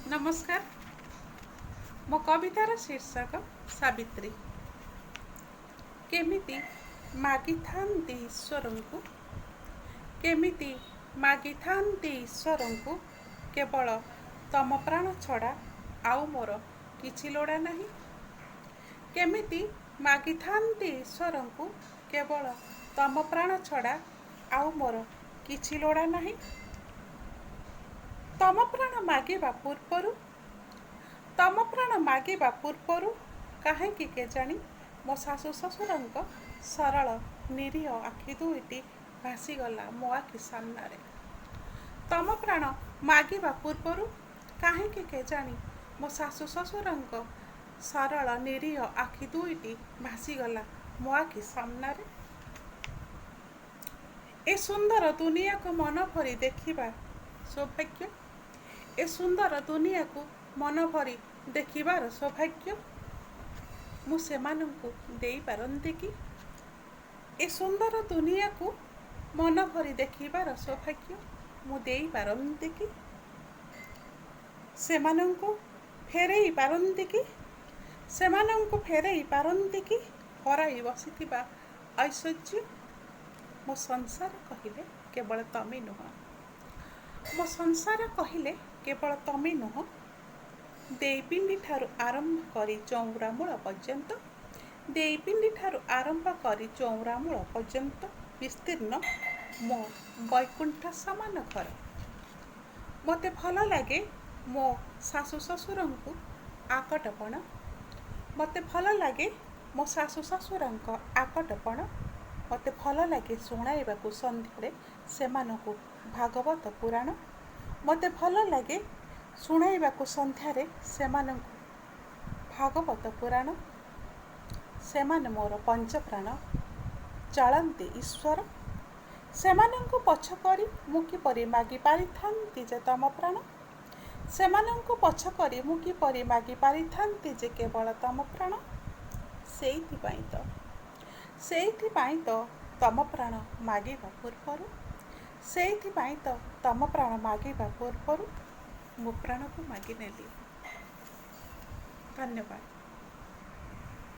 नमस्कार। मो कवितार शीर्षक सावित्री। केमिति मागी थांती ईश्वरंकु, केमिति मागी थांती ईश्वरंकु, केवल तम प्राण छड़ा आउ मोर किछि लोड़ा नहीं। केमिति मागी थांती ईश्वरंकु, केवल तम प्राण छड़ा आउ मोर किछि लोड़ा नहीं। तम प्राण मागिबा पूर्वरु, तम प्राण मागिबा पूर्वरु काहेकि केजाणी मो शाशु शशुरंक सरल निरीह आखि दुईटी भासीगला मो आखि सामनारे। तम प्राण मागिबा पूर्वरु काहेकि केजाणी मो शाशु शशुरंक सरल निरीह आखि दुईटी भासीगला मो आखि सामनारे। ए सुंदर दुनिया को मन भरी देखिबा सौभाग्य, ए सुंदर दुनिया को मन भरी देखिबार सौभाग्य मु सेमानंकु देई पारंती कि। ए सुंदर दुनिया को मन भरी देखिबार सौभाग्य मु देई पारंती कि। सेमानंकु फेरेई पारंती कि, सेमानंकु फेरेई पारंती कि हराई बसिथिबा ऐश्वर्य मो संसार कहिले केवल तमे नुह। मो संसार कहिले केवल तमे नुह। देईपिंडी ठारू आरंभ करी चौरा मूल पर्यंत, देईपिंडी ठारू आरंभ करी चौरा मूल पर्यंत विस्तीर्ण मो वैकुंठ समान घर। मते भल लागे मो शाशु शशुरंकु आकटपण, मते भल लागे मो शाशु शशुरंक आकटपण, मते भल लागे शुणाइबाकु संध्यारे सेमानकु भागवत पुराण, मते भल लागे शुणाइबाकु संध्यारे सेमानकु भागवत पुराण। सेमाने मोर पंचप्राण चलंती ईश्वर, सेमानंकु पछ करी मु किपरि मागी पारिथांती जे तम प्राण, सेमानंकु पछ करी मु किपरि मागी पारिथांती जे केवल तम प्राण। ସେଇଥିପାଇଁ ତ ତମ ପ୍ରାଣ ମାଗିବା ପୂର୍ବରୁ, ସେଇଥିପାଇଁ ତ ତମ ପ୍ରାଣ ମାଗିବା ପୂର୍ବରୁ ମୋ ପ୍ରାଣକୁ ମାଗି ନେଲି। ଧନ୍ୟବାଦ।